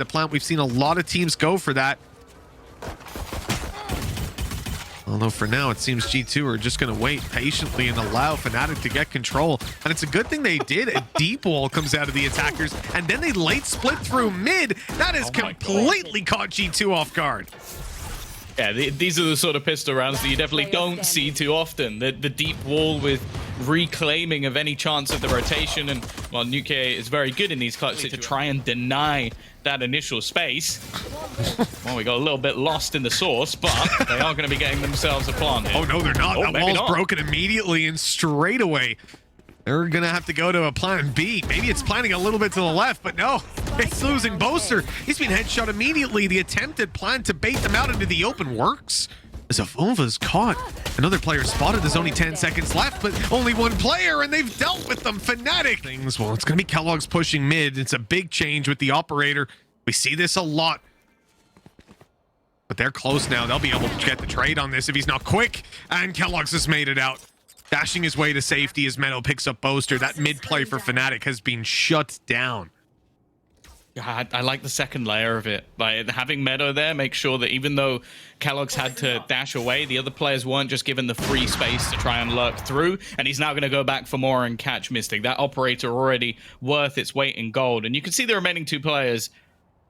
the plant. We've seen a lot of teams go for that. Although for now, it seems G2 are just going to wait patiently and allow Fnatic to get control. And it's a good thing they did. A deep wall comes out of the attackers, and then they late split through mid. That has completely caught G2 off guard. Yeah, these are the sort of pistol rounds that you definitely don't see too often. The deep wall with reclaiming of any chance of the rotation. And while nukkye is very good in these clutches to try and deny that initial space. Well, we got a little bit lost in the source, but they are going to be getting themselves a plant here. Oh, no, they're not. Oh, that wall's broken immediately, and straight away, they're going to have to go to a plan B. Maybe it's planning a little bit to the left, but no. It's losing Boaster. He's been headshot immediately. The attempted plan to bait them out into the open works. As AvovA's caught. Another player spotted. There's only 10 seconds left, but only one player, and they've dealt with them. Fnatic. Well, it's going to be keloqz pushing mid. It's a big change with the operator. We see this a lot. But they're close now. They'll be able to get the trade on this if he's not quick. And keloqz has made it out. Dashing his way to safety as Meddo picks up Boaster. That mid play for Fnatic has been shut down. God, I like the second layer of it. Like having Meddo there, make sure that even though keloqz had to dash away, the other players weren't just given the free space to try and lurk through. And he's now going to go back for more and catch Mistic. That operator already worth its weight in gold. And you can see the remaining two players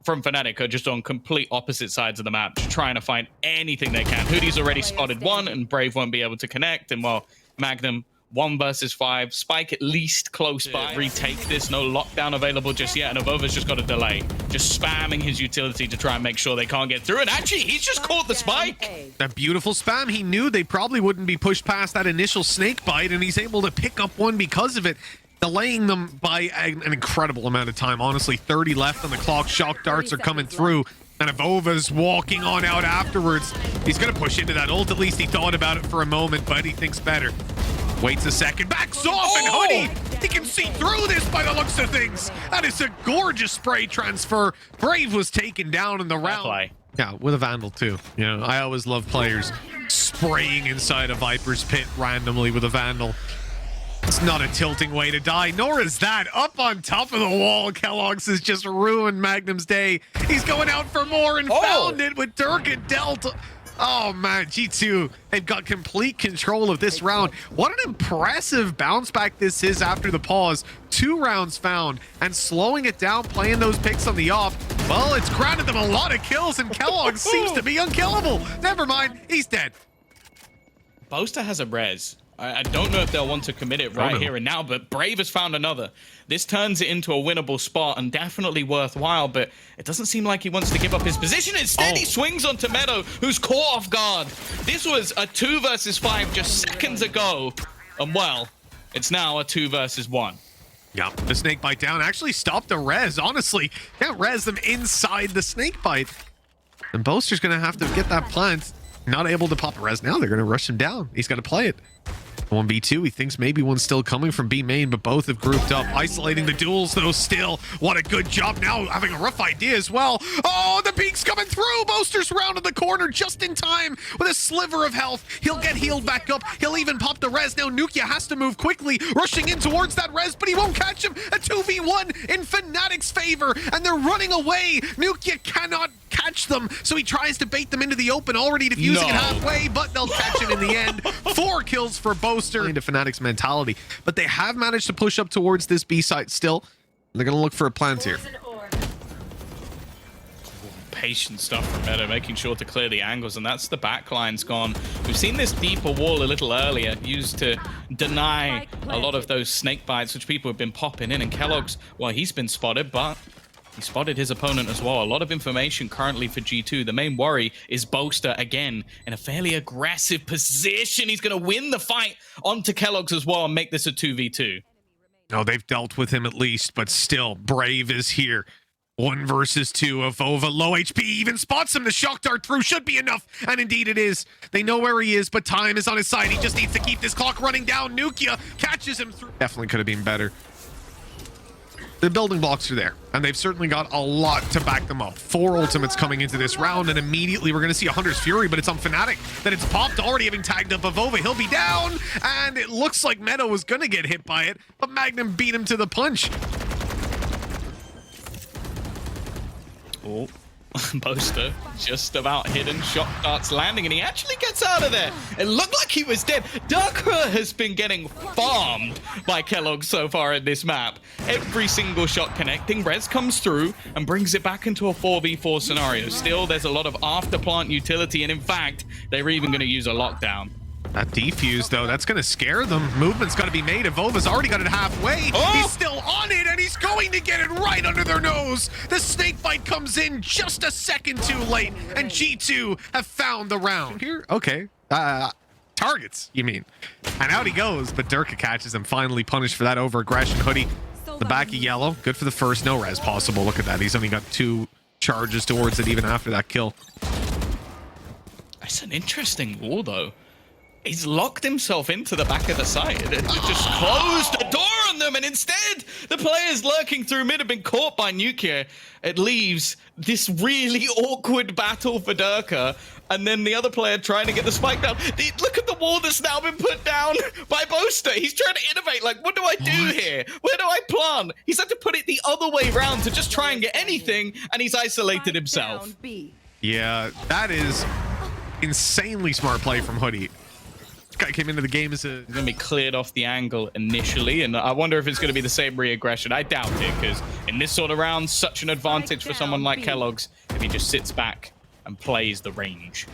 from Fnatic are just on complete opposite sides of the map, just trying to find anything they can. Hoody's already spotted one, and Brave won't be able to connect. And well, Magnum 1 versus 5. Spike at least close by. Retake this. No lockdown available just yet. And AvovA's just got a delay. Just spamming his utility to try and make sure they can't get through. And actually, he's just caught the spike. That beautiful spam. He knew they probably wouldn't be pushed past that initial snake bite, and he's able to pick up one because of it, delaying them by an incredible amount of time. Honestly, 30 left on the clock. Shock darts are coming through. And AvovA's walking on out afterwards. He's going to push into that ult. At least he thought about it for a moment, but he thinks better. Waits a second, backs off, and hoody, he can see through this by the looks of things. That is a gorgeous spray transfer. Brave was taken down in the round. Yeah, with a Vandal too. You know, I always love players spraying inside a Viper's pit randomly with a Vandal. It's not a tilting way to die, nor is that. Up on top of the wall, keloqz has just ruined Magnum's day. He's going out for more and found it with Derke and Delta. Oh man, G2, they've got complete control of this round. What an impressive bounce back this is after the pause. 2 rounds found, and slowing it down, playing those picks on the off. Well, it's granted them a lot of kills, and keloqz seems to be unkillable. Never mind, he's dead. Boaster has a res. I don't know if they'll want to commit it right here and now, but Brave has found another. This turns it into a winnable spot and definitely worthwhile, but it doesn't seem like he wants to give up his position. Instead, he swings onto Meddo, who's caught off guard. This was a 2 versus 5 just seconds ago, and well, it's now a 2 versus 1. Yeah, the snake bite down actually stopped the res. Honestly, can't res them inside the snake bite. And Boaster's going to have to get that plant. Not able to pop a res now. They're going to rush him down. He's got to play it. 1v2, he thinks maybe one's still coming from B main, but both have grouped up. Isolating the duels, though, still. What a good job now, having a rough idea as well. Oh, the peek's coming through. Boaster's rounded the corner just in time with a sliver of health. He'll get healed back up. He'll even pop the res. Now nukkye has to move quickly, rushing in towards that res, but he won't catch him. A 2v1 in Fnatic's favor, and they're running away. Nukkye cannot catch them, so he tries to bait them into the open, already defusing it halfway, but they'll catch him in the end. 4 kills for Boaster into Fnatic's mentality, but they have managed to push up towards this B site still. They're going to look for a plant here. Patient stuff from Meddo, making sure to clear the angles, and that's the backline's gone. We've seen this deeper wall a little earlier, used to deny a lot of those snake bites, which people have been popping in, and keloqz, well, he's been spotted, but he spotted his opponent as well. A lot of information currently for G2. The main worry is Boaster again in a fairly aggressive position. He's going to win the fight onto keloqz as well and make this a 2v2. No, they've dealt with him at least, but still, Brave is here. 1 versus 2. AvovA, low HP, even spots him. The shock dart through should be enough, and indeed it is. They know where he is, but time is on his side. He just needs to keep this clock running down. nukkye catches him through. Definitely could have been better. The building blocks are there, and they've certainly got a lot to back them up. 4 ultimates coming into this round, and immediately we're going to see a Hunter's Fury, but it's on Fnatic that it's popped, already having tagged up AvovA. He'll be down, and it looks like Meddo was going to get hit by it, but Magnum beat him to the punch. Oh, Boaster just about hidden. Shot starts landing, and he actually gets out of there. It looked like he was dead. Derke has been getting farmed by keloqz so far in this map. Every single shot connecting. Res comes through and brings it back into a 4v4 scenario. Still, there's a lot of after plant utility, and in fact, they're even going to use a lockdown. That defuse, though, that's going to scare them. Movement's got to be made. AvovA's already got it halfway. Oh! He's still on it, and he's going to get it right under their nose. The snake bite comes in just a second too late, and G2 have found the round. Here, okay. Targets, you mean. And out he goes, but Derke catches him, finally punished for that over-aggression. Hoodie, the back of yellow. Good for the first. No res possible. Look at that. He's only got 2 charges towards it even after that kill. That's an interesting wall, though. He's locked himself into the back of the site. It just closed the door on them, and instead, the players lurking through mid have been caught by nukkye. It leaves this really awkward battle for Derke, and then the other player trying to get the spike down. Look at the wall that's now been put down by Boaster. He's trying to innovate, like, what do I do here? Where do I plant? He's had to put it the other way around to just try and get anything, and he's isolated himself. Yeah, that is insanely smart play from Hoodie. Guy came into the game as a... He's going to be cleared off the angle initially, and I wonder if it's going to be the same re-aggression. I doubt it, because in this sort of round, such an advantage for someone like keloqz if he just sits back and plays the range.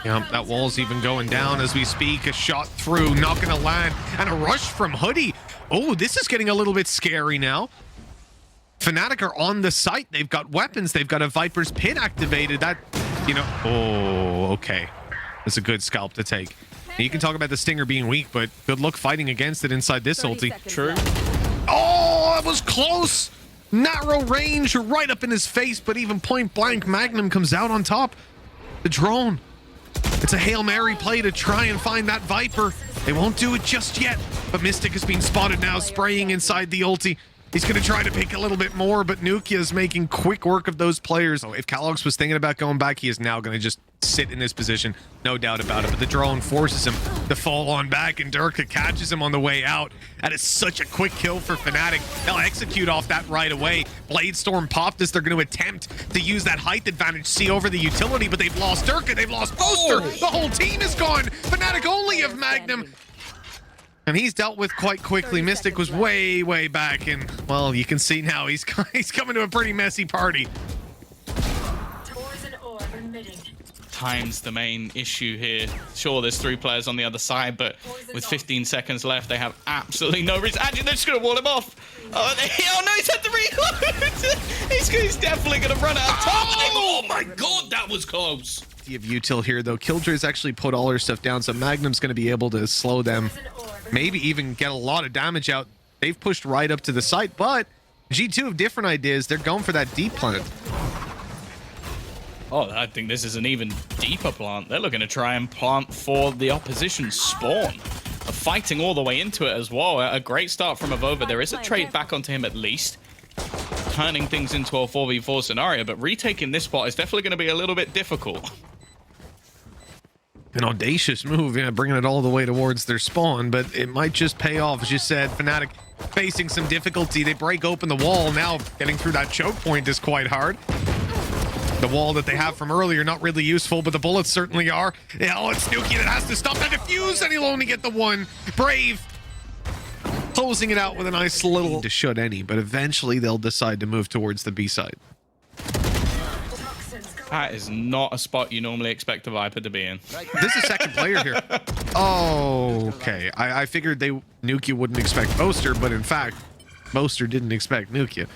Yeah, that wall's even going down as we speak. A shot through, not going to land, and a rush from Hoodie. Oh, this is getting a little bit scary now. Fnatic are on the site. They've got weapons. They've got a Viper's Pit activated. That, you know... Oh, okay. That's a good scalp to take. You can talk about the Stinger being weak, but good luck fighting against it inside this ulti. True. Oh, that was close. Narrow range right up in his face, but even point blank, Magnum comes out on top. The drone. It's a Hail Mary play to try and find that Viper. They won't do it just yet, but Mistic has been spotted now spraying inside the ulti. He's going to try to pick a little bit more, but nukkye is making quick work of those players. So if keloqz was thinking about going back, he is now going to just sit in this position. No doubt about it. But the drone forces him to fall on back, and Derke catches him on the way out. That is such a quick kill for Fnatic. They'll execute off that right away. Blade Storm popped as they're going to attempt to use that height advantage, see over the utility, but they've lost Derke. They've lost Boaster. The whole team is gone. Fnatic only have Magnum. And he's dealt with quite quickly. Mistic was way, way back, and well, you can see now he's coming to a pretty messy party. Time's the main issue here. Sure, there's 3 players on the other side, but with 15 seconds left, they have absolutely no reason. Actually, they're just going to wall him off. Oh no, he's had to reload. he's definitely going to run out of time. Oh my god, that was close. Of util here, though. Killjoy's actually put all her stuff down, so Magnum's going to be able to slow them. Maybe even get a lot of damage out. They've pushed right up to the site, but G2 have different ideas. They're going for that deep plant. Oh, I think this is an even deeper plant. They're looking to try and plant for the opposition spawn. Fighting all the way into it as well. A great start from AvovA. There is a trade back onto him at least. Turning things into a 4v4 scenario, but retaking this spot is definitely going to be a little bit difficult. An audacious move, yeah, bringing it all the way towards their spawn, but it might just pay off. As you said, Fnatic facing some difficulty. They break open the wall. Now getting through that choke point is quite hard. The wall that they have from earlier, not really useful, but the bullets certainly are. Yeah, oh, it's nukkye that has to stop that defuse, and he'll only get the one. Brave closing it out with a nice little... To should any, but eventually they'll decide to move towards the B side. That is not a spot you normally expect a Viper to be in. This is second player here. Oh, okay. I figured nukkye wouldn't expect Boaster, but in fact, Boaster didn't expect nukkye.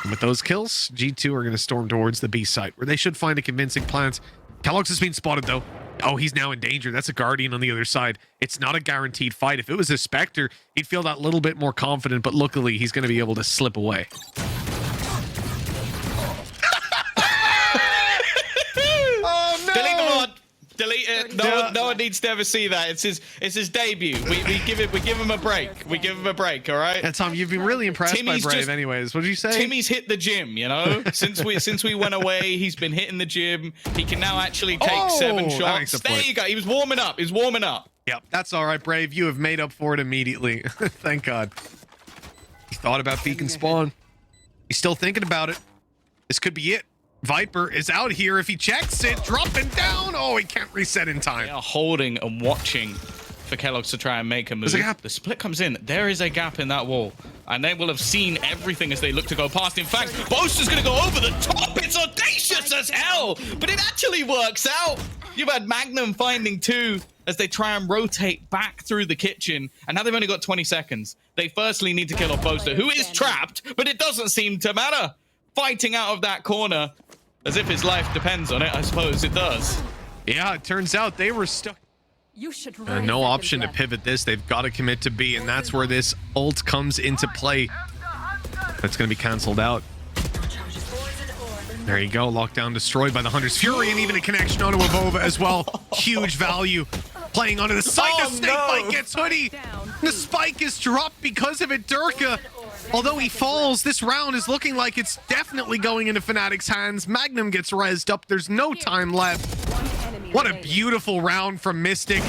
And with those kills, G2 are going to storm towards the B site, where they should find a convincing plant. keloqz has been spotted, though. Oh, he's now in danger. That's a Guardian on the other side. It's not a guaranteed fight. If it was a Spectre, he'd feel that little bit more confident, but luckily, he's going to be able to slip away. Delete the mod. Delete it. No one needs to ever see that. It's his debut. We give him a break. We give him a break. All right. And Tom, you've been really impressed Timmy's by Brave, anyways. What did you say? Timmy's hit the gym. You know, since we went away, he's been hitting the gym. He can now actually take 7 shots. There you go. He was warming up. He's warming up. Yep, that's all right, Brave. You have made up for it immediately. Thank God. He thought about peek and spawn. He's still thinking about it. This could be it. Viper is out here. If he checks it, dropping down. Oh, he can't reset in time. They are holding and watching for keloqz to try and make a move. There's a gap. The split comes in. There is a gap in that wall. And they will have seen everything as they look to go past. In fact, Boaster's going to go over the top. It's audacious as hell, but it actually works out. You've had Magnum finding two as they try and rotate back through the kitchen. And now they've only got 20 seconds. They firstly need to kill off Boaster, who is trapped, but it doesn't seem to matter. Fighting out of that corner as if his life depends on it. I suppose it does. Yeah, it turns out they were stuck. You should No option to pivot this. They've got to commit to B, and that's where this ult comes into play. That's going to be canceled out. There you go. Lockdown destroyed by the Hunter's Fury, and even a connection onto AvovA as well. Huge value. Playing onto the side. Oh, The snake bite gets hoodie. The spike is dropped because of it. Derke, although he falls, this round is looking like it's definitely going into Fnatic's hands. Magnum gets rezzed up. There's no time left. What a beautiful round from Mistic.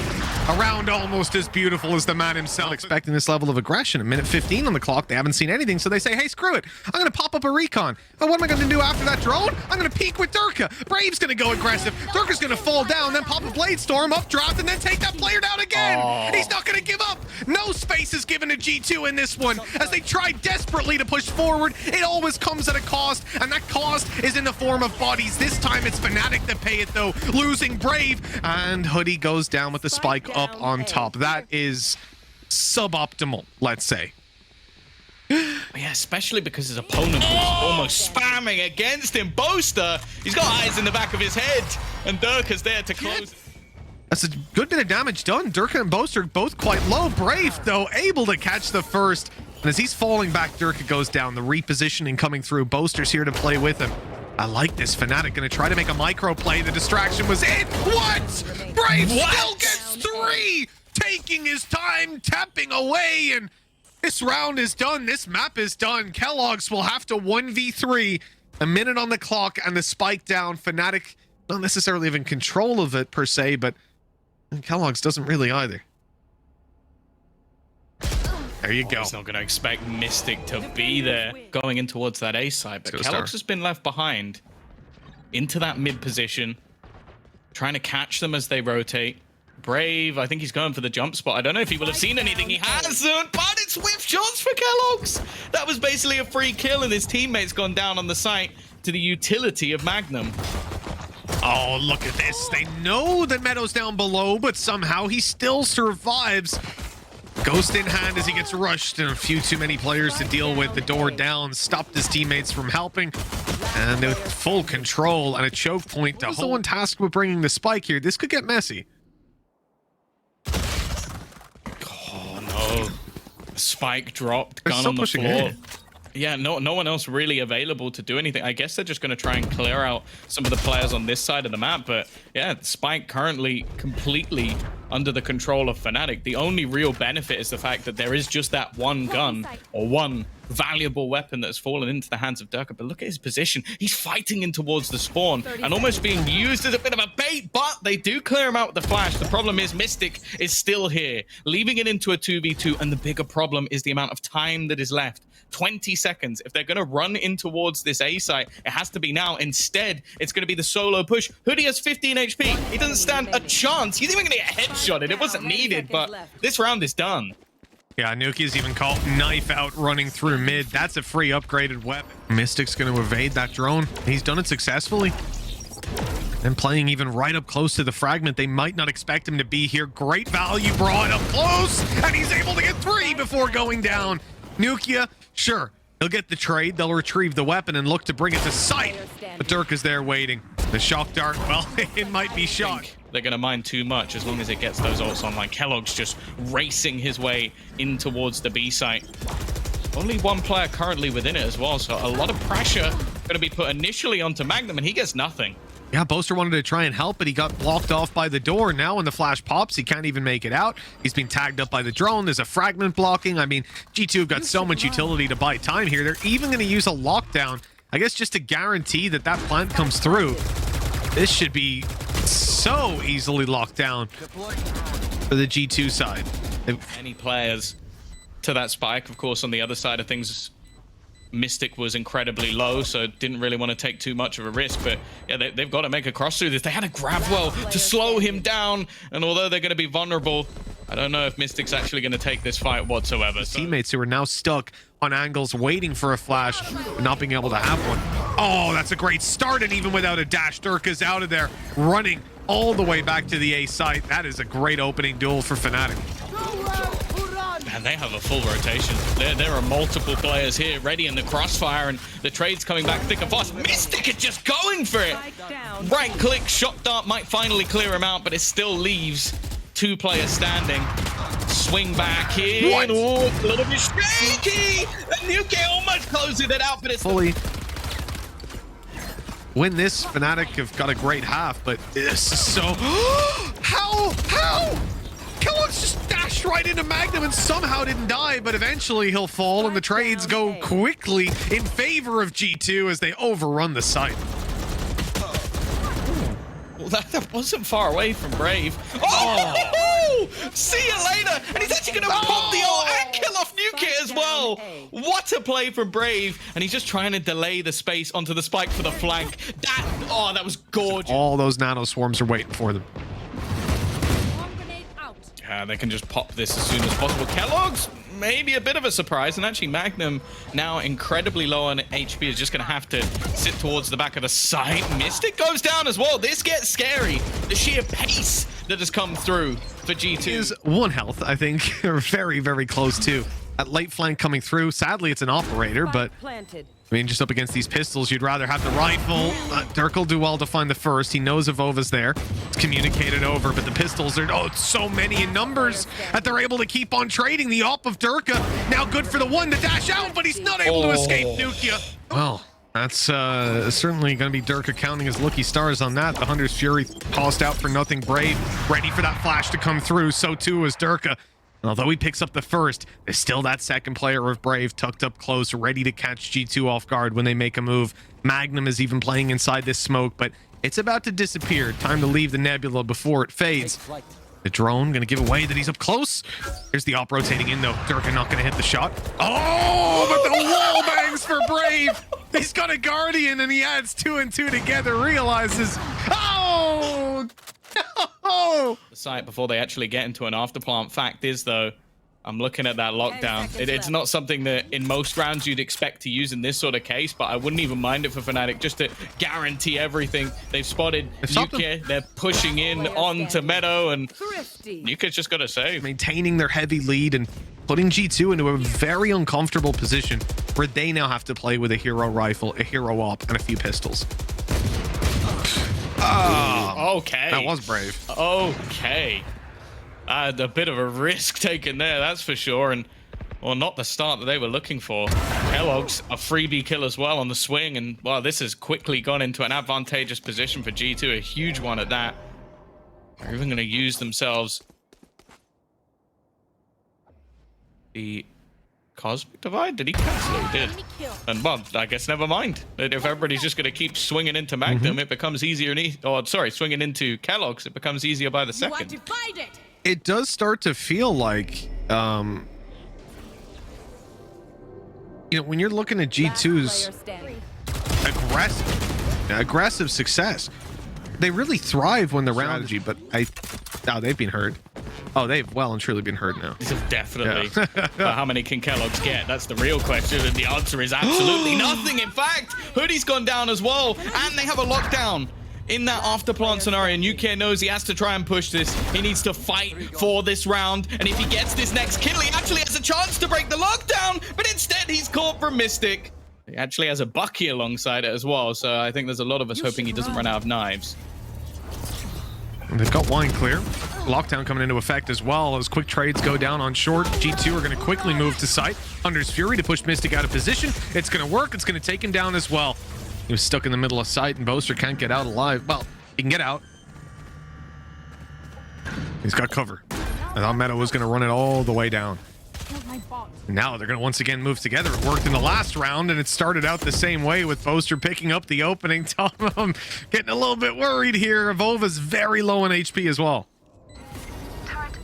A round almost as beautiful as the man himself. Expecting this level of aggression. A minute 15 on the clock. They haven't seen anything, so they say, hey, screw it. I'm going to pop up a recon. But what am I going to do after that drone? I'm going to peek with Derke. Brave's going to go aggressive. Derke's going to fall down, then pop a blade storm, updraft, and then take that player down again. Oh. He's not going to give up. No space is given to G2 in this one. As they try desperately to push forward, it always comes at a cost, and that cost is in the form of bodies. This time it's Fnatic that pay it, though, losing Brave, and hoodie goes down with the spike up on top. That is suboptimal, let's say. Yeah, especially because his opponent was almost spamming against him. Boaster, he's got eyes in the back of his head, and Derke's there to close. That's a good bit of damage done. Derke and Boaster both quite low. Brave, though, able to catch the first. And as he's falling back, Derke goes down. The repositioning coming through. Boaster's here to play with him. I like this. Fnatic going to try to make a micro play. The distraction was in. What? Brave still gets 3. Taking his time, tapping away, and this round is done. This map is done. keloqz will have to 1v3. A minute on the clock and the spike down. Fnatic not necessarily even control of it per se, but keloqz doesn't really either. There you go. He's not going to expect Mistic to be there going in towards that A side, but keloqz has been left behind into that mid position, trying to catch them as they rotate. Brave, I think he's going for the jump spot. I don't know if he will have seen anything. He hasn't, but it's whiff shots for keloqz. That was basically a free kill, and his teammate's gone down on the site to the utility of Magnum. Oh, look at this. They know that Meddo's down below, but somehow he still survives. Ghost in hand as he gets rushed, and a few too many players to deal with. The door down, stopped his teammates from helping, and with full control and a choke point to hold. The one tasked with bringing the spike here. This could get messy. Oh no, spike dropped, They're gun still on the pushing floor. ahead. Yeah, no one else really available to do anything. I guess they're just going to try and clear out some of the players on this side of the map. But yeah, Spike currently completely under the control of Fnatic. The only real benefit is the fact that there is just that one gun or one valuable weapon that's fallen into the hands of Derke. But look at his position. He's fighting in towards the spawn and almost being used as a bit of a bait, but they do clear him out with the flash. The problem is Mistic is still here, leaving it into a 2v2, and the bigger problem is the amount of time that is left. 20 seconds. If they're going to run in towards this A site, it has to be now. Instead, it's going to be the solo push. Hoodie has 15 HP. He doesn't stand a chance. He's even going to get headshotted. It wasn't needed, but this round is done. Yeah, nukkye's even called knife out running through mid. That's a free upgraded weapon. Mistic's going to evade that drone. He's done it successfully. And playing even right up close to the fragment. They might not expect him to be here. Great value brought up close, and he's able to get 3 before going down. Nukkye, sure, he'll get the trade. They'll retrieve the weapon and look to bring it to sight. But Derke is there waiting. The shock dart, well, it might be shot. They're going to mind too much as long as it gets those ults online. keloqz just racing his way in towards the B site. Only one player currently within it as well, so a lot of pressure going to be put initially onto Magnum, and he gets nothing. Yeah, Boaster wanted to try and help, but he got blocked off by the door. Now when the flash pops, he can't even make it out. He's been tagged up by the drone. There's a fragment blocking. I mean, G2 have got so much utility to buy time here. They're even going to use a lockdown, I guess, just to guarantee that that plant comes through. This should be so easily locked down for the G2 side. Any players to that spike, of course, on the other side of things, Mistic was incredibly low, so didn't really want to take too much of a risk. But yeah, they've got to make a cross through this. They had a grab well to slow him down, and although they're going to be vulnerable, I don't know if Mistic's actually going to take this fight whatsoever. His teammates who are now stuck on angles waiting for a flash, but not being able to have one. Oh, that's a great start, and even without a dash, Derke is out of there, running all the way back to the A site. That is a great opening duel for Fnatic. And they have a full rotation. There are multiple players here ready in the crossfire, and the trade's coming back thick and fast. Mistic is just going for it. Right click, shot dart might finally clear him out, but it still leaves 2 players standing. Swing back in. What? Oh, a little bit shaky. And nukkye almost closing it out, but it's fully win this. Fnatic have got a great half, but this is so how keloqz just dashed right into Magnum and somehow didn't die, but eventually he'll fall, and the trades go quickly in favor of G2 as they overrun the site. Well, that wasn't far away from Brave. Oh! See you later! And he's actually going to pop the ult and kill off nukkye as well. What a play from Brave! And he's just trying to delay the space onto the spike for the flank. That was gorgeous. All those nano swarms are waiting for them. They can just pop this as soon as possible. keloqz, maybe a bit of a surprise, and actually Magnum, now incredibly low on HP, is just going to have to sit towards the back of the site. Mistic goes down as well. This gets scary. The sheer pace that has come through for G2. Is 1 health, I think. Very, very close to. At late flank coming through. Sadly, it's an operator, but I mean, just up against these pistols, you'd rather have the rifle. Derke will do well to find the first. He knows AvovA's there. It's communicated over, but the pistols are, it's so many in numbers that they're able to keep on trading. The op of Derke, now good for the one to dash out, but he's not able to escape nukkye. Well, that's certainly going to be Derke counting his lucky stars on that. The Hunter's Fury tossed out for nothing. Brave ready for that flash to come through. So too is Derke. And although he picks up the first, there's still that second player of Brave tucked up close, ready to catch G2 off guard when they make a move. Magnum is even playing inside this smoke, but it's about to disappear. Time to leave the nebula before it fades. The drone going to give away that he's up close. Here's the op rotating in, though. Derke not going to hit the shot. Oh, but the wall bangs for Brave. He's got a Guardian, and he adds 2 and 2 together, realizes, oh, no. The site before they actually get into an afterplant. Fact is, though, I'm looking at that lockdown. It's not something that in most rounds you'd expect to use in this sort of case, but I wouldn't even mind it for Fnatic just to guarantee everything. They've spotted nukkye. They're pushing in onto Meddo, and nukkye's just got to save. Maintaining their heavy lead and putting G2 into a very uncomfortable position where they now have to play with a hero rifle, a hero op, and a few pistols. Okay. That was Brave. Okay. A bit of a risk taken there, that's for sure. And, well, not the start that they were looking for. keloqz, a freebie kill as well on the swing. And, well, this has quickly gone into an advantageous position for G2. A huge one at that. They're even going to use themselves the Cosmic Divide? Did he cancel it? He did. And, well, I guess never mind. If everybody's just going to keep swinging into Magnum, it becomes easier and swinging into keloqz, it becomes easier by the second. It does start to feel like, you know, when you're looking at G2's aggressive success, they really thrive when the strategy, but they've been hurt. Oh, they've well and truly been hurt now. Definitely. Yeah. But how many can keloqz get? That's the real question, and the answer is absolutely nothing. In fact, Hoody's gone down as well, and they have a lockdown. In that afterplant scenario, nukkye knows he has to try and push this. He needs to fight for this round, and if he gets this next kill, he actually has a chance to break the lockdown, but instead he's caught from Mistic. He actually has a Bucky alongside it as well, so I think there's a lot of us hoping he doesn't run out of knives. And they've got wine clear. Lockdown coming into effect as well as quick trades go down on short. G2 are going to quickly move to site. Hunter's Fury to push Mistic out of position. It's going to work. It's going to take him down as well. He was stuck in the middle of site, and Boaster can't get out alive. Well, he can get out. He's got cover. I thought Meddo was going to run it all the way down. Now they're going to once again move together. It worked in the last round, and it started out the same way with Boaster picking up the opening. I'm getting a little bit worried here. AvovA's very low on HP as well.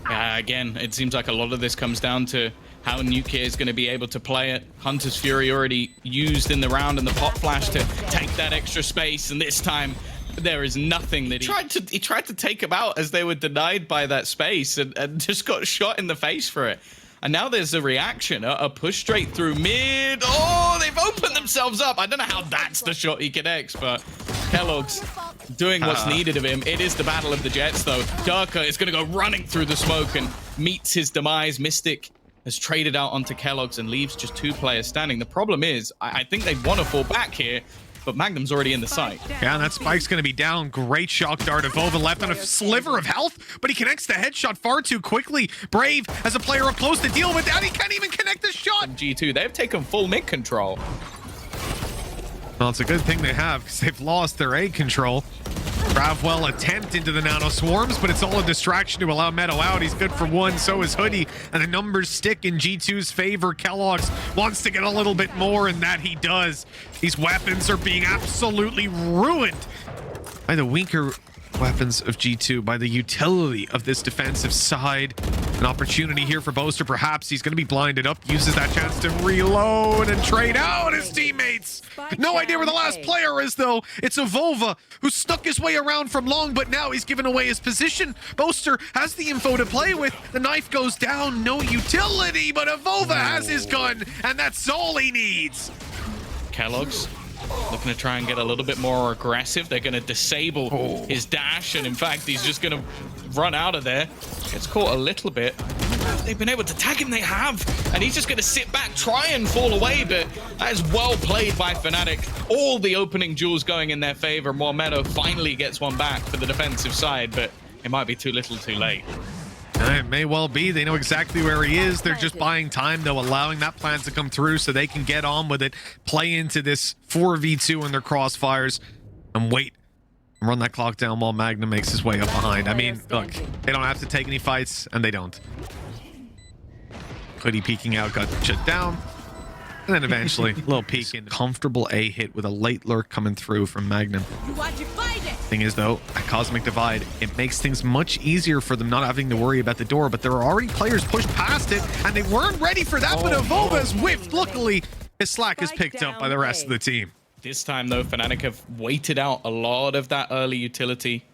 Again, it seems like a lot of this comes down to how nukkye is going to be able to play it. Hunter's Fury already used in the round and the pop flash to take that extra space, and this time there is nothing that he tried to take them out as they were denied by that space and just got shot in the face for it. And now there's a reaction, a push straight through mid. Oh, they've opened themselves up. I don't know how that's the shot he connects, but keloqz doing what's needed of him. It is the battle of the Jets, though. Derke is going to go running through the smoke and meets his demise. Mistic has traded out onto keloqz and leaves just 2 players standing. The problem is, I think they want to fall back here, but Magnum's already in the site. Yeah, and that spike's going to be down. Great shock dart. AvovA left on a sliver of health, but he connects the headshot far too quickly. Brave has a player up close to deal with that. He can't even connect the shot. G2, they've taken full mid control. Well, it's a good thing they have, because they've lost their A control. Braveaf attempt into the nano swarms, but it's all a distraction to allow Meddo out. He's good for 1, so is hoody, and the numbers stick in G2's favor. keloqz wants to get a little bit more, and that he does. These weapons are being absolutely ruined by the weaker weapons of G2, by the utility of this defensive side. An opportunity here for Boaster. Perhaps he's going to be blinded up, uses that chance to reload and trade out his teammates. No idea where the last player is, though. It's AvovA, who snuck his way around from long, but now he's given away his position. Boaster has the info to play with. The knife goes down, no utility, but AvovA has his gun, and that's all he needs. keloqz looking to try and get a little bit more aggressive. They're going to disable his dash, and in fact, he's just going to run out of there. Gets caught a little bit. They've been able to tag him, they have, and he's just going to sit back, try and fall away, but that is well played by Fnatic. All the opening duels going in their favor. Meddo finally gets one back for the defensive side, but it might be too little too late. It may well be. They know exactly where he is. They're just buying time, though, allowing that plan to come through so they can get on with it, play into this 4v2 in their crossfires, and wait and run that clock down while Magnum makes his way up behind. I mean, look, they don't have to take any fights, and they don't. Hoodie peeking out, got shut down. And then eventually, a little peek in. Comfortable A hit with a late lurk coming through from Magnum. Thing is, though, a Cosmic Divide, it makes things much easier for them not having to worry about the door, but there are already players pushed past it, and they weren't ready for that, but AvovA is whiffed. Luckily, his slack is picked up by the rest of the team. This time, though, Fnatic have waited out a lot of that early utility.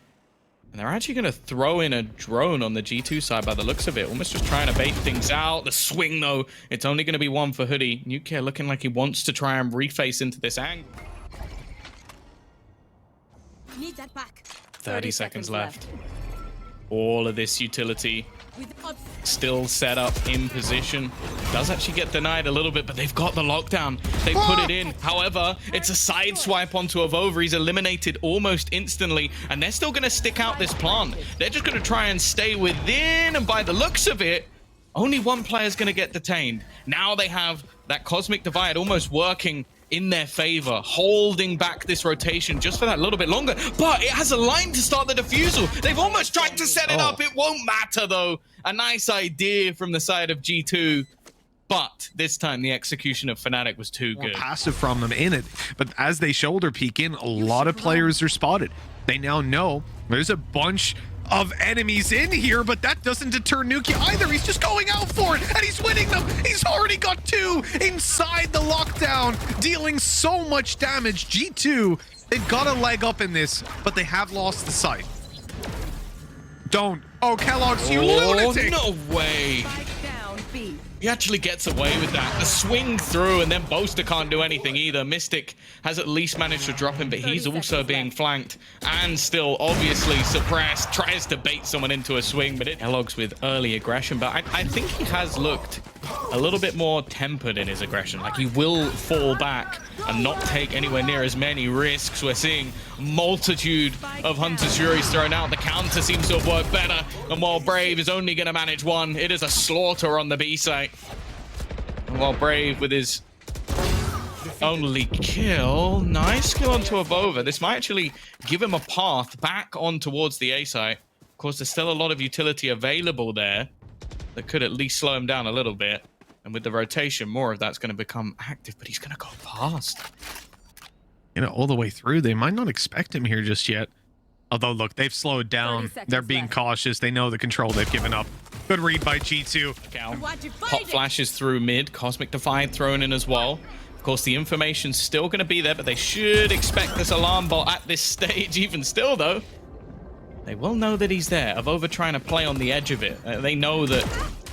And they're actually going to throw in a drone on the G2 side by the looks of it. Almost just trying to bait things out. The swing, though, it's only going to be 1 for hoody. nukkye looking like he wants to try and reface into this angle. Need that back. 30 seconds left. All of this utility still set up in position. Does actually get denied a little bit, but they've got the lockdown. They put it in. However, it's a side swipe onto AvovA. He's eliminated almost instantly, and they're still going to stick out this plant. They're just going to try and stay within, and by the looks of it, only 1 player is going to get detained. Now they have that Cosmic Divide almost working in their favor, holding back this rotation just for that little bit longer, but it has a line to start the defusal. They've almost tried to set it up. It won't matter, though. A nice idea from the side of G2, but this time the execution of Fnatic was too good. Passive from them in it, but as they shoulder peek in, a lot of players are spotted. They now know there's a bunch of enemies in here, but that doesn't deter nukkye either. He's just going out for it, and he's winning them. He's already got 2 inside the lockdown, dealing so much damage. G2, they've got a leg up in this, but they have lost the sight. Don't. Oh, keloqz, you lunatic! No way. He actually gets away with that. The swing through, and then Boaster can't do anything either. Mistic has at least managed to drop him, but he's also being flanked and still obviously suppressed. Tries to bait someone into a swing, but keloqz with early aggression. But I think he has looked a little bit more tempered in his aggression. Like, he will fall back and not take anywhere near as many risks. We're seeing multitude of Hunter's Furies thrown out. The counter seems to have worked better, and while Brave is only going to manage 1, it is a slaughter on the B site. And while Brave with his only kill, nice kill onto AvovA. This might actually give him a path back on towards the A site. Of course, there's still a lot of utility available there that could at least slow him down a little bit. And with the rotation, more of that's going to become active, but he's going to go past. You know, all the way through, they might not expect him here just yet. Although, look, they've slowed down. They're being cautious. They know the control they've given up. Good read by G2. Pop flashes through mid. Cosmic Divide thrown in as well. Of course, the information's still going to be there, but they should expect this alarm bot at this stage. Even still, though, they will know that he's there. AvovA trying to play on the edge of it. They know that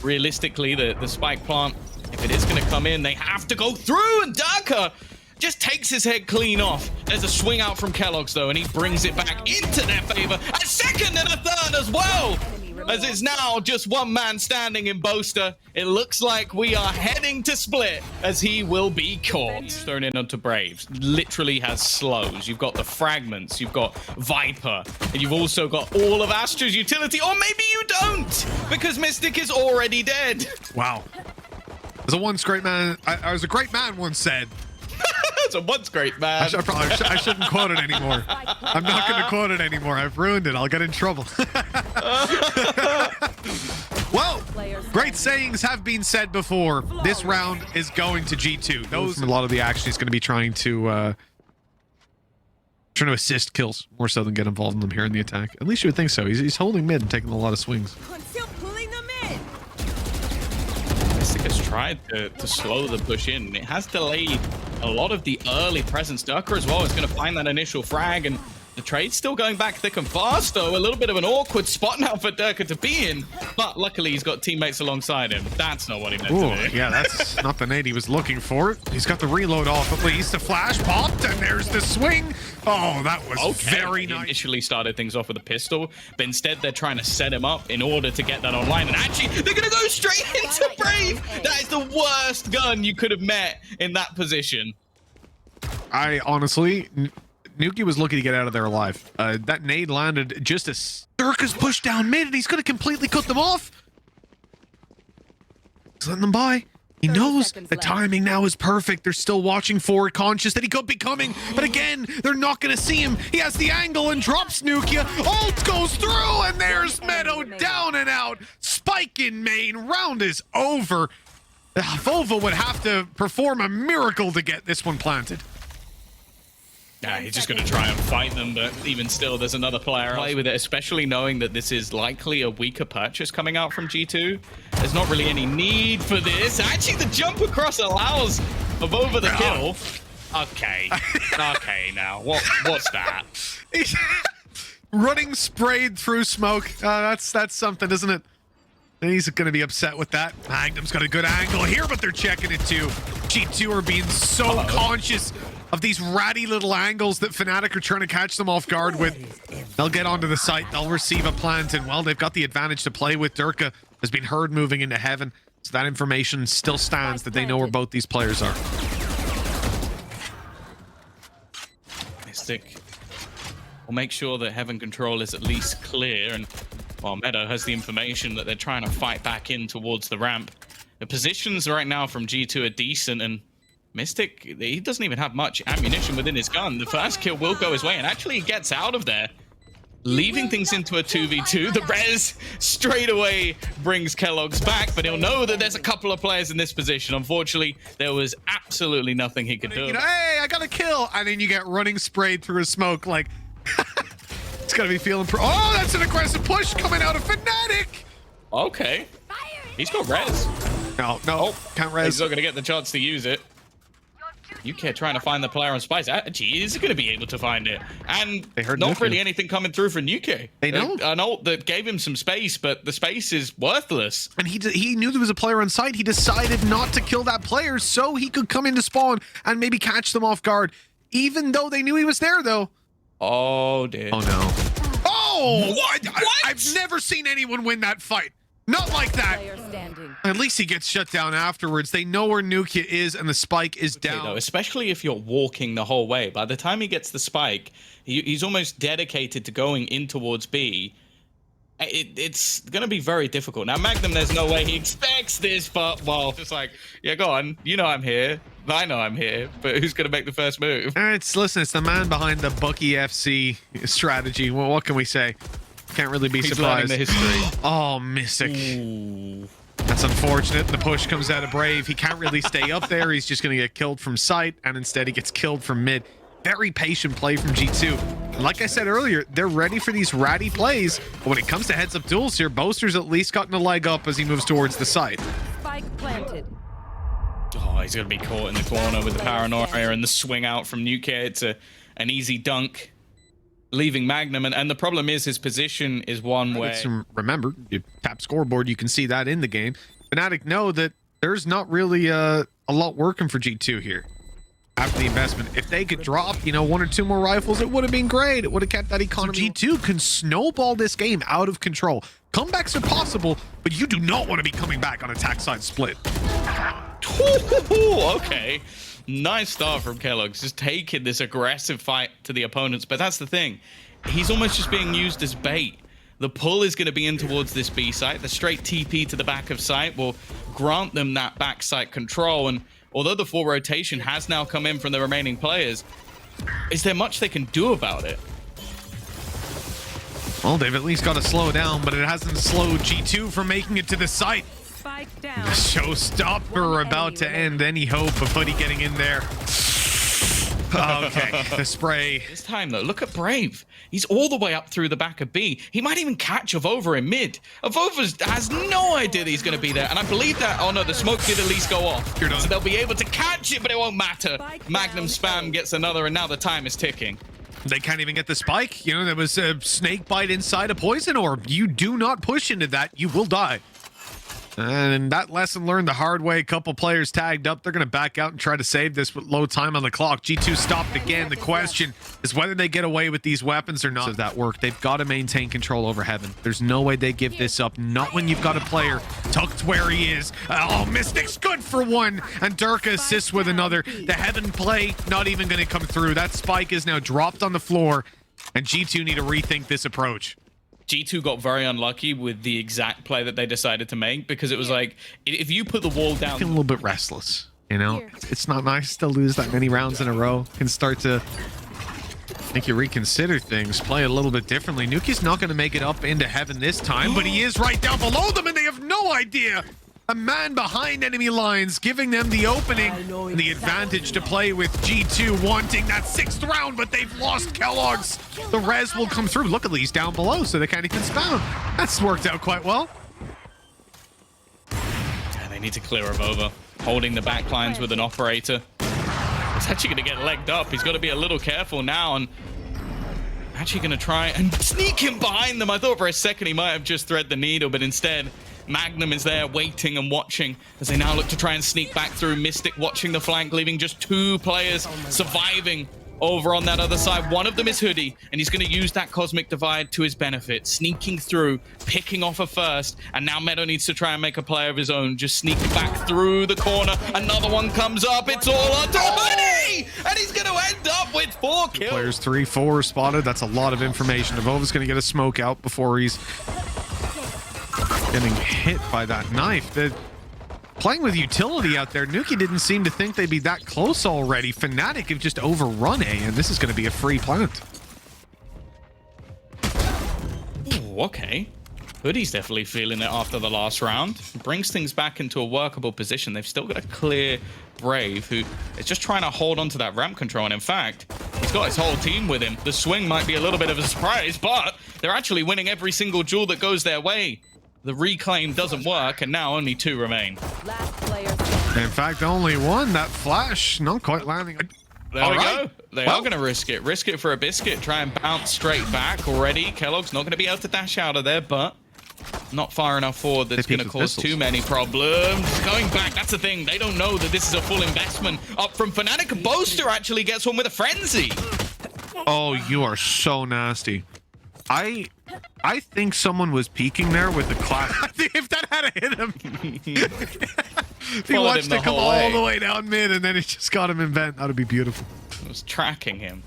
realistically, the spike plant, if it is going to come in, they have to go through. And Derke just takes his head clean off. There's a swing out from keloqz, though, and he brings it back into their favor. A second and a third as well. As it's now just one man standing in Boaster. It looks like we are heading to split as he will be caught. Thrown in onto Braves. Literally has slows. You've got the fragments. You've got Viper. And you've also got all of Astra's utility. Or maybe you don't, because Mistic is already dead. Wow. As a once great man, as a great man once said. It's a once great man. I shouldn't quote it anymore. I'm not going to quote it anymore. I've ruined it. I'll get in trouble. Well, great sayings have been said before. This round is going to G2. Those a lot of the action is going to be trying to assist kills more so than get involved in them here in the attack. At least you would think so. He's holding mid and taking a lot of swings. Mistic has tried to slow the push in, and it has delayed a lot of the early presence. Derke as well is going to find that initial frag, and the trade's still going back thick and fast, though. A little bit of an awkward spot now for Derke to be in, but luckily he's got teammates alongside him. That's not what he meant to do. Yeah, that's not the nade he was looking for. He's got the reload off at least. The flash popped, and there's the swing. Oh, that was very nice. He initially started things off with a pistol, but instead they're trying to set him up in order to get that online. And actually, they're going to go straight into Brave. That is the worst gun you could have met in that position. I honestly... nukkye was lucky to get out of there alive. That nade landed just as Derke's pushed down mid, and he's going to completely cut them off. He's letting them by. He knows the timing now is perfect. They're still watching forward, conscious that he could be coming. But again, they're not going to see him. He has the angle and drops nukkye. Ult goes through, and there's Meddo down and out. Spike in main. Round is over. AvovA would have to perform a miracle to get this one planted. Yeah, he's just going to try and fight them, but even still, there's another player. Play with it, especially knowing that this is likely a weaker purchase coming out from G2. There's not really any need for this. Actually, the jump across allows AvovA the kill. Okay. Okay, now. What's that? Running sprayed through smoke. That's something, isn't it? He's going to be upset with that. Magnum's got a good angle here, but they're checking it too. G2 are being so conscious of these ratty little angles that Fnatic are trying to catch them off guard with. They'll get onto the site. They'll receive a plant, and well, they've got the advantage to play with. Derke has been heard moving into heaven, so that information still stands that they know where both these players are. Mistic will make sure that heaven control is at least clear, and while Meddo has the information that they're trying to fight back in towards the ramp. The positions right now from G2 are decent, and Mistic, he doesn't even have much ammunition within his gun. The first kill will go his way, and actually he gets out of there, leaving things into a 2v2. The res straight away brings keloqz back, but he'll know that there's a couple of players in this position. Unfortunately, there was absolutely nothing he could do. You know, hey, I got a kill, and then you get running sprayed through a smoke like... It's got to be feeling... Oh, that's an aggressive push coming out of Fnatic! Okay. He's got res. No, can't res. He's not going to get the chance to use it. nukkye trying to find the player on Spice. Actually, he's going to be able to find it. And not really anything coming through for nukkye. They know. An ult that gave him some space, but the space is worthless. And he knew there was a player on site. He decided not to kill that player so he could come into spawn and maybe catch them off guard. Even though they knew he was there, though. Oh, dear. Oh, no. Oh! What? I've never seen anyone win that fight. Not like that. At least he gets shut down afterwards. They know where nukkye is, and the spike is down. Though, especially if you're walking the whole way. By the time he gets the spike, he's almost dedicated to going in towards B. It's going to be very difficult. Now, Magnum, there's no way he expects this, but, well, just like, yeah, go on. You know I'm here. I know I'm here, but who's going to make the first move? Listen, it's the man behind the Bucky FC strategy. Well, what can we say? Can't really be surprised. The history. Oh, Mistic. Ooh. That's unfortunate. The push comes out of Brave. He can't really stay up there. He's just going to get killed from sight, and instead he gets killed from mid. Very patient play from G2. And like I said earlier, they're ready for these ratty plays. But when it comes to heads-up duels here, Boaster's at least gotten a leg up as he moves towards the side. Spike planted. Oh, he's going to be caught in the corner with the paranoia and the swing out from nukkye. It's an easy dunk, leaving Magnum. And the problem is his position is one where... Remember, you tap scoreboard, you can see that in the game. Fnatic know that there's not really a lot working for G2 here. After the investment, if they could drop, you know, 1 or 2 more rifles, it would have been great. It would have kept that economy. So G2 can snowball this game out of control. Comebacks are possible, but you do not want to be coming back on attack side split. Okay, nice start from keloqz, just taking this aggressive fight to the opponents. But that's the thing, he's almost just being used as bait. The pull is going to be in towards this B site. The straight TP to the back of site will grant them that back site control. And although the full rotation has now come in from the remaining players, is there much they can do about it? Well, they've at least got to slow down, but it hasn't slowed G2 from making it to the site. Spike down. The showstopper about to end any hope of hoody getting in there. Okay, the spray. This time, though, look at Brave. He's all the way up through the back of B. He might even catch AvovA in mid. AvovA has no idea that he's going to be there. And I believe that, oh no, the smoke did at least go off. You're done. So they'll be able to catch it, but it won't matter. Magnum spam gets another, and now the time is ticking. They can't even get the spike. You know, there was a snake bite inside a poison orb. You do not push into that, you will die. And that lesson learned the hard way. A couple players tagged up. They're going to back out and try to save this with low time on the clock. G2 stopped again. The question is whether they get away with these weapons or not. Of that work, they've got to maintain control over heaven. There's no way they give this up. Not when you've got a player tucked where he is. Oh, Mistic's good for one. And Derke assists with another. The heaven play not even going to come through. That spike is now dropped on the floor. And G2 need to rethink this approach. G2 got very unlucky with the exact play that they decided to make, because it was like, if you put the wall down... I feel a little bit restless, you know? It's not nice to lose that many rounds in a row. Can start to make you reconsider things, play a little bit differently. Nukkye's not going to make it up into heaven this time, but he is right down below them, and they have no idea. A man behind enemy lines, giving them the opening and the advantage to play with G2 wanting that 6th round, but they've lost keloqz. The res will come through. Luckily, he's down below, so they kind of can spawn. That's worked out quite well. Yeah, they need to clear AvovA, holding the back lines with an operator. It's actually going to get legged up. He's got to be a little careful now, and actually going to try and sneak him behind them. I thought for a second he might have just thread the needle, but instead Magnum is there waiting and watching as they now look to try and sneak back through. Mistic watching the flank, leaving just 2 players surviving over on that other side. One of them is hoody, and he's going to use that cosmic divide to his benefit, sneaking through, picking off a first, and now Meddo needs to try and make a play of his own, just sneaking back through the corner. Another one comes up. It's all on to hoody, and he's going to end up with 4 kills. Players 3, 4 spotted. That's a lot of information. AvovA's going to get a smoke out before he's getting hit by that knife. They're playing with utility out there. Nukkye didn't seem to think they'd be that close already. Fnatic have just overrun A, and this is going to be a free plant. Ooh, okay. Hoody's definitely feeling it after the last round. Brings things back into a workable position. They've still got to clear Brave, who is just trying to hold on to that ramp control. And in fact, he's got his whole team with him. The swing might be a little bit of a surprise, but they're actually winning every single duel that goes their way. The reclaim doesn't work, and now only 2 remain. Last player. In fact, only 1. That flash not quite landing. There we go. They are going to risk it. Risk it for a biscuit. Try and bounce straight back already. keloqz not going to be able to dash out of there, but not far enough forward that's going to cause too many problems. Going back, that's the thing. They don't know that this is a full investment. Up from Fnatic, Boaster actually gets one with a frenzy. Oh, you are so nasty. I think someone was peeking there with the class. If that had hit him, if he watched it come all the way down mid and then it just got him in vent, that would be beautiful. It was tracking him.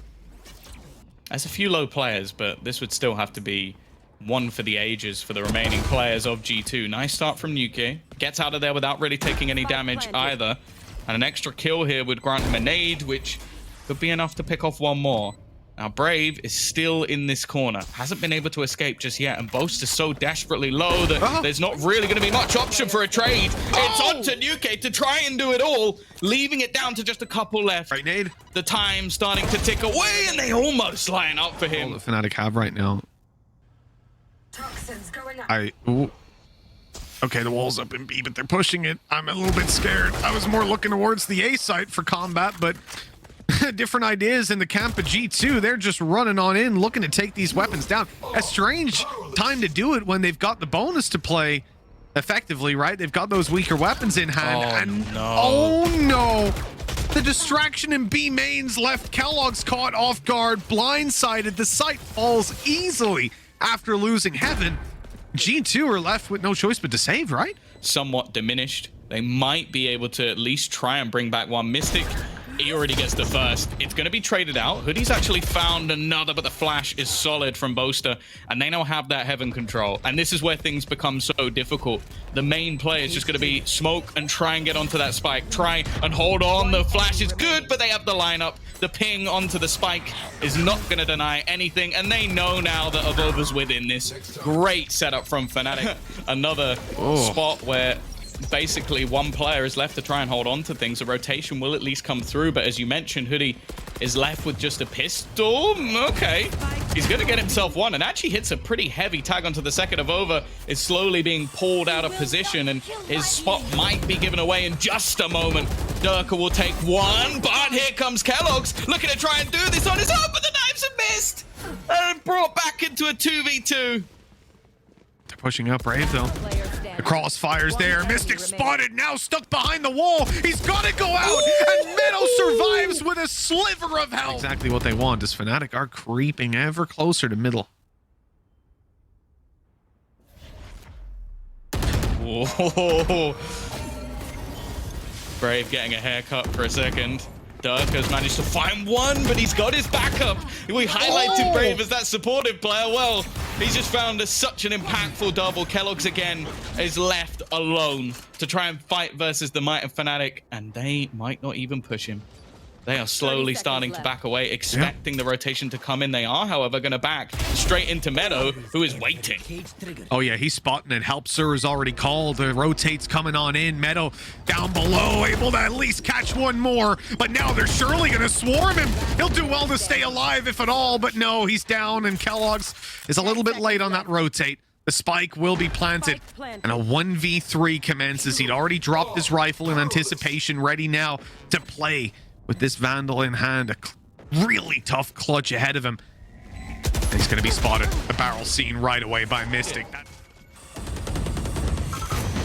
There's a few low players, but this would still have to be one for the ages for the remaining players of G2. Nice start from nukkye. Gets out of there without really taking any damage either. And an extra kill here would grant him a nade, which could be enough to pick off 1 more. Now, Brave is still in this corner. Hasn't been able to escape just yet. And Boaster's so desperately low that there's not really going to be much option for a trade. It's on to nukkye to try and do it all, leaving it down to just a couple left. Right, Nade? The time starting to tick away, and they almost line up for him. All the Fnatic have right now. Toxins going up. Ooh. Okay, the wall's up in B, but they're pushing it. I'm a little bit scared. I was more looking towards the A site for combat, but different ideas in the camp of G2. They're just running on in, looking to take these weapons down. A strange time to do it when they've got the bonus to play effectively, right? They've got those weaker weapons in hand. Oh no. The distraction in B mains left keloqz caught off guard, blindsided. The site falls easily after losing heaven. G2 are left with no choice but to save, right? Somewhat diminished. They might be able to at least try and bring back one. Mistic, he already gets the first. It's going to be traded out. Hoodie's actually found another, but the flash is solid from Boaster, and they now have that heaven control. And this is where things become so difficult. The main play is just going to be smoke and try and get onto that spike. Try and hold on. The flash is good, but they have the lineup. The ping onto the spike is not going to deny anything, and they know now that AvovA's within this. Great setup from Fnatic. Another spot where basically one player is left to try and hold on to things. The rotation will at least come through, but as you mentioned, Hoodie is left with just a pistol. Okay, he's gonna get himself one, and actually hits a pretty heavy tag onto the second. AvovA is slowly being pulled out of position, and his spot might be given away in just a moment. Derke will take one, but here comes keloqz looking to try and do this on his own, but the knives have missed and brought back into a 2v2. They're pushing up Brave though. The crossfire's there. Mistic spotted, now stuck behind the wall. He's got to go out, and Meddo survives with a sliver of health. Exactly what they want, as Fnatic are creeping ever closer to middle. Whoa. Brave getting a haircut for a second. Derke has managed to find one, but he's got his backup. We highlighted Brave as that supportive player. Well, he's just found such an impactful double. keloqz again is left alone to try and fight versus the might of Fnatic, and they might not even push him. They are slowly starting to back away, expecting the rotation to come in. They are, however, going to back straight into Meddo, who is waiting. Oh yeah, he's spotting it. Help Sir is already called. The rotate's coming on in. Meddo down below, able to at least catch one more. But now they're surely going to swarm him. He'll do well to stay alive, if at all. But no, he's down, and keloqz is a little bit late on that rotate. The spike will be planted, and a 1v3 commences. He'd already dropped his rifle in anticipation, ready now to play with this Vandal in hand. A really tough clutch ahead of him. And he's going to be spotted. The barrel seen right away by Mistic.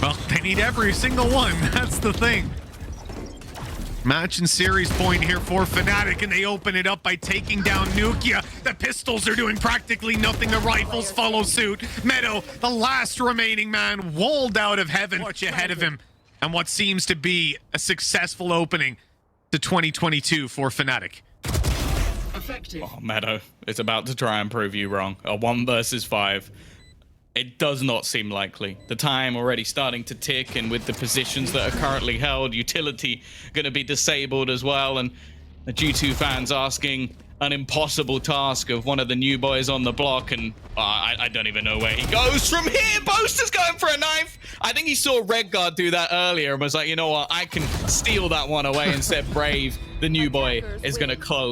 Well, they need every single one. That's the thing. Match and series point here for Fnatic, and they open it up by taking down nukkye. The pistols are doing practically nothing. The rifles follow suit. Meddo, the last remaining man, walled out of heaven. Much ahead of him, and what seems to be a successful opening to 2022 for Fnatic. Oh, Meddo is about to try and prove you wrong. A 1 versus 5. It does not seem likely. The time already starting to tick, and with the positions that are currently held, utility going to be disabled as well, and the G2 fans asking an impossible task of one of the new boys on the block, and I don't even know where he goes from here. Boaster's going for a knife. I think he saw Redguard do that earlier and was like, you know what, I can steal that one away. Instead, Brave, the new boy, is going to close.